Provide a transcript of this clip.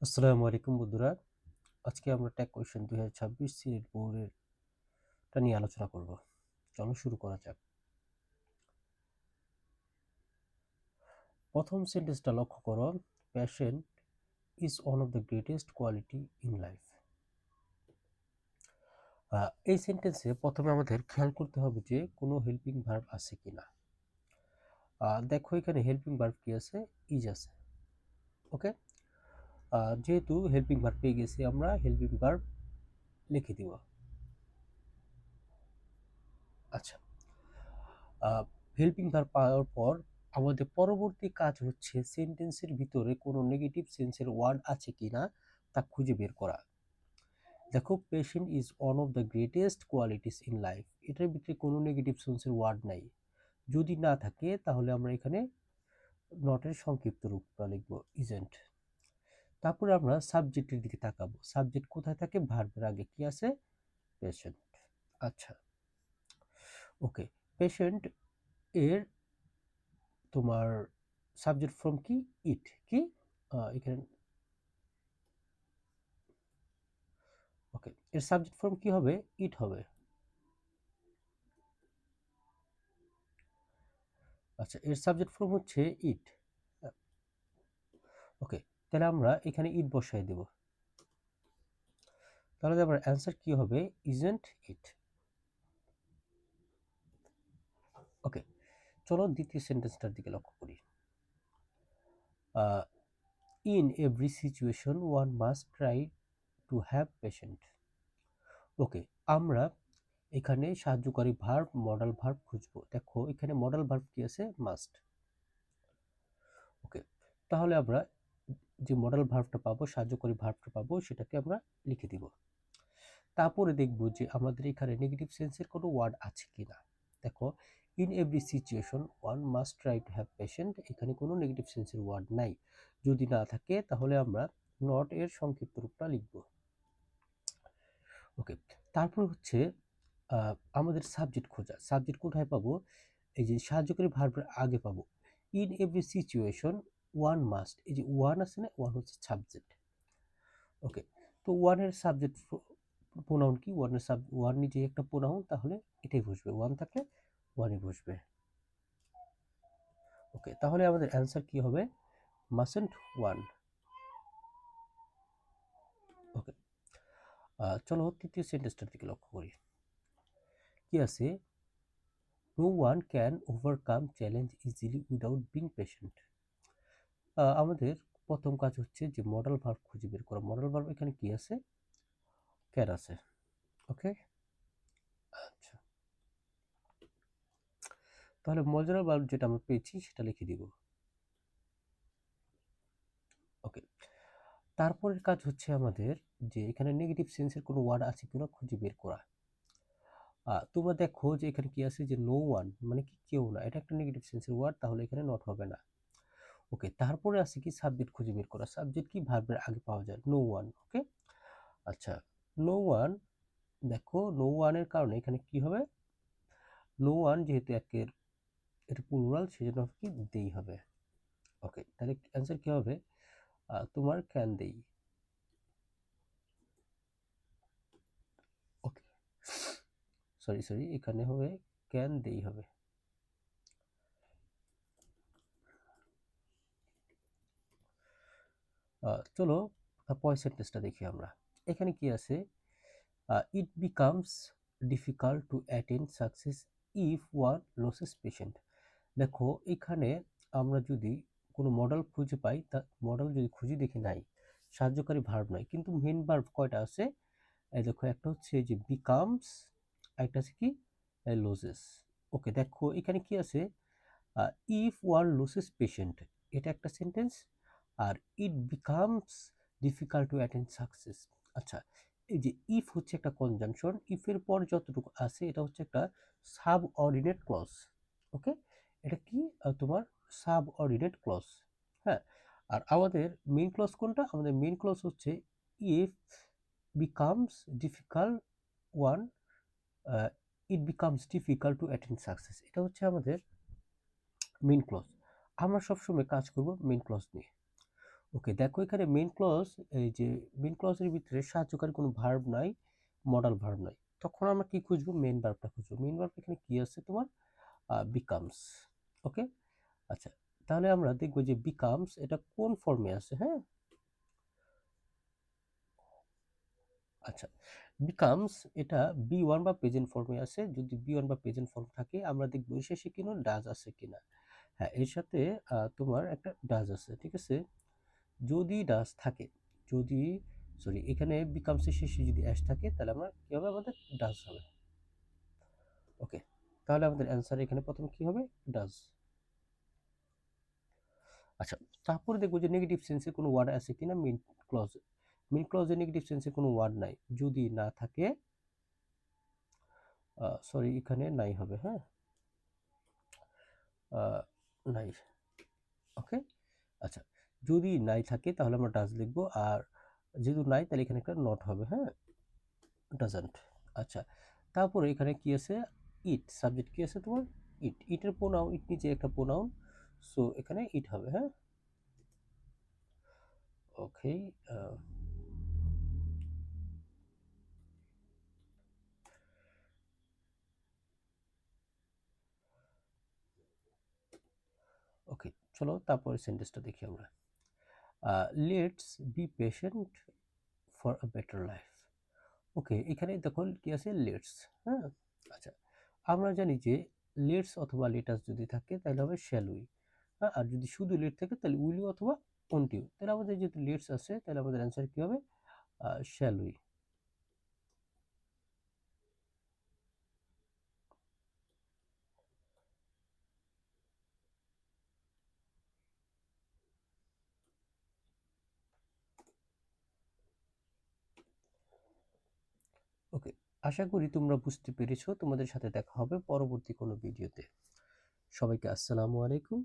আসসালামু আলাইকুম বন্ধুরা। আজকে আমরা ট্যাগ কোয়েশ্চেন 2026 সিলেট বোর্ডের নিয়ে আলোচনা করব। চলো শুরু করা যাক। প্রথম সেন্টেন্সটা লক্ষ্য করো, passion is one of the greatest quality in life. এই সেন্টেন্সে প্রথমে আমাদের খেয়াল করতে হবে যে কোনো হেল্পিং ভার্ব আছে কিনা। দেখো এখানে হেল্পিং ভার্ব কি আছে, ইজ আছে। ওকে, যেহেতু হেল্পিং ভার্ব পেয়ে গেছি আমরা হেল্পিং ভার্ব লিখে দিব। আচ্ছা, হেল্পিং ভার্ব পাওয়ার পর আমাদের পরবর্তী কাজ হচ্ছে সেন্টেন্সের ভিতরে কোনো নেগেটিভ সেন্সের ওয়ার্ড আছে কিনা তা খুঁজে বের করা। দেখো, patient is one of the greatest qualities in life, এটার ভিতরে কোনো নেগেটিভ সেন্সের ওয়ার্ড নাই। যদি না থাকে তাহলে আমরা এখানে নটের সংক্ষিপ্ত রূপটা লিখবো, ইজেন্ট। তারপরে আমরা সাবজেক্টের দিকে তাকাবো। সাবজেক্ট কোথায় থাকে? ভার্বের আগে কি আছে? পেশেন্ট। আচ্ছা, ওকে। পেশেন্ট এর তোমার সাবজেক্ট ফর্ম কি? ইট। কি এখানে ওকে, এর সাবজেক্ট ফর্ম কি হবে? ইট হবে। আচ্ছা, এর সাবজেক্ট ফর্ম হচ্ছে ইট। ওকে, তাহলে আমরা এখানে ইট বসাই দেব। তাহলে আমার অ্যান্সার কি হবে? Isn't it. ওকে, চলো দ্বিতীয় সেন্টেন্সটার দিকে লক্ষ্য করি। In every situation one must try to have patient. Okay, আমরা এখানে সাহায্যকারী ভার্ব, মডাল ভার্ব খুঁজবো। দেখো এখানে মডাল ভার্ব কি আছে? মাস্ট। ওকে, তাহলে আমরা যে মডেল ভার্বটা পাবো, সাহায্যকারী ভার্বটা পাবো, সেটাকে আমরা লিখে দিব। তারপরে দেখব যে আমাদের এখানে নেগেটিভ সেন্সের কোনো ওয়ার্ড আছে কিনা। দেখো, in every situation one must try to have patient, এখানে কোনো নেগেটিভ সেন্সের ওয়ার্ড নাই। যদি না থাকে তাহলে আমরা নট এর সংক্ষিপ্ত রূপটা লিখব। ওকে, তারপর হচ্ছে আমাদের সাবজেক্ট খোঁজা। সাবজেক্ট কোথায় পাবো? এই যে সাহায্যকারী ভার্বের আগে পাবো। In every situation one must, এই যে ওয়ান আছে না, ওয়ান হচ্ছে সাবজেক্ট। ওকে, তো ওয়ানের সাবজেক্ট প্রোনাউন কি? ওয়ান নিজে একটা প্রোনাউন, তাহলে এটাই বসবে। ওয়ান থাকলে ওয়ানই বসবে। ওকে, তাহলে আমাদের অ্যান্সার কি হবে? Mustn't one. ওকে, চলো তৃতীয় সেন্টেন্সটার দিকে লক্ষ্য করি। কি আছে? No one can overcome challenge easily without being patient. আমাদের প্রথম কাজ হচ্ছে যে মডেল ভার্ব খুঁজে বের করা। মডেল ভার্ব এখানে কি আছে? ক্যান আছে। ওকে, আচ্ছা, তাহলে মডেল ভার্ব যেটা আমরা পেয়েছি সেটা লিখে দিব। ওকে, তারপরের কাজ হচ্ছে আমাদের যে এখানে নেগেটিভ সেন্সের কোনো ওয়ার্ড আছে কিনা খুঁজে বের করা। তোমরা দেখো যে এখানে কি আছে, যে নো ওয়ান মানে কি? কেউ না, এটা একটা নেগেটিভ সেন্সের ওয়ার্ড, তাহলে এখানে নট হবে না। ওকে, তারপরে আছে কি? সাবজেক্ট খুঁজে বের করা। সাবজেক্ট কি? ভার্বের আগে পাওয়া যায়, নো ওয়ান। ওকে, আচ্ছা, নো ওয়ান। দেখো নো ওয়ানের কারণে এখানে কি হবে? নো ওয়ান যেহেতু একের এটা প্লুরাল, সেজন্য কি? দেই হবে। ওকে, তাহলে অ্যান্সার কি হবে? তোমার ক্যান দেই। ওকে, সরি সরি, এখানে হবে ক্যান দেই হবে। চলো পরের সেন্টেন্সটা দেখি আমরা। এখানে কি আছে? ইট becomes difficult to attend success if one losses patient. দেখো এখানে আমরা যদি কোনো মডেল খুঁজে পাই, তা মডেল যদি খুঁজি দেখি নাই, সাহায্যকারী ভার্ব নয়, কিন্তু মেন ভার্ব কয়টা আছে? এই দেখো, একটা হচ্ছে যে বিকামস, একটা আছে কি? লসেস। ওকে, দেখো এখানে কি আছে? ইফ ওয়ান লসেস পেশেন্ট, এটা একটা সেন্টেন্স। আর it becomes difficult to attend success. আচ্ছা, এই যে ইফ হচ্ছে একটা কনজাংশন, ইফের পর যতটুকু আছে এটা হচ্ছে একটা সাব অর্ডিনেট ক্লজ। ওকে, এটা কি? তোমার সাব অর্ডিনেট ক্লজ। হ্যাঁ, আর আমাদের মেইন ক্লজ কোনটা? আমাদের মেইন ক্লজ হচ্ছে if becomes difficult one, it becomes difficult to attend success, এটা হচ্ছে আমাদের মেইন ক্লজ। আমরা সবসময় কাজ করব মেইন ক্লজ নিয়ে। ওকে, দেখো এখানে মেইন ক্লজ, এই যে মেইন ক্লজের ভিতরে সাহায্যকারী কোনো ভার্ব নাই, মডাল ভার্ব নাই, তখন আমরা কি খুঁজবো? মেইন ভার্বটা খুঁজবো। মেইন ভার্ব এখানে কি আছে তোমার? বিকামস। ওকে, আচ্ছা, তাহলে আমরা দেখবো যে বিকামস এটা কোন ফর্মে আছে। হ্যাঁ, আচ্ছা, বিকামস এটা বি ওয়ান বা প্রেজেন্ট ফর্মে আছে। যদি বি ওয়ান বা প্রেজেন্ট ফর্ম থাকে আমরা দেখবো এর শেষে কিনো ডাজ আছে কিনা। হ্যাঁ, এর সাথে তোমার একটা ডাজ আছে, ঠিক আছে। যদি ডাজ থাকে, যদি, সরি, এখানে বিকামসের শেষে যদি অ্যাশ থাকে তাহলে আমরা কি হবে? আমাদের ডাজ হবে। ওকে, তাহলে আমাদের অ্যান্সার এখানে প্রথমে কি হবে? ডাজ। আচ্ছা, তারপরে দেখবো যে নেগেটিভ সেন্সে কোনো ওয়ার্ড আছে কিনা মেইন ক্লজে। মেইন ক্লজে নেগেটিভ সেন্সে কোনো ওয়ার্ড নাই। যদি না থাকে, সরি, এখানে নাই হবে। হ্যাঁ, নাই। ওকে, আচ্ছা, যদি নাই থাকে তাহলে আমরা ডাজ লিখবো, আর যেহেতু নাই তাহলে এখানে একটা নট হবে। হ্যাঁ, ডাজন্ট। আচ্ছা, তারপরে এখানে কি আছে? ইট। সাবজেক্ট কি আছে তোমার? ইট। ইটের প্রোনাউন, ইট নিচে একটা প্রোনাউন, সো এখানে ইট হবে। হ্যাঁ, ওকে, ওকে, চলো তারপরে সেন্টেন্সটা দেখি আমরা। Let's be patient for a better life. Okay, এখানে দেখো কি আছে? লেটস। হ্যাঁ, আচ্ছা, আমরা জানি যে লেটস অথবা লেটাস যদি থাকে তাহলে হবে শ্যাল উই। হ্যাঁ, আর যদি শুধু লেট থাকে তাহলে উইল ইউ অথবা ওন্ট ইউ। তাহলে আমাদের যেহেতু লেটস আছে তাহলে আমাদের অ্যান্সার কি হবে? Shall we. ওকে, আশা করি তোমরা বুঝতে পেরেছো। তোমাদের সাথে দেখা হবে পরবর্তী কোনো ভিডিওতে। সবাইকে আসসালামু আলাইকুম।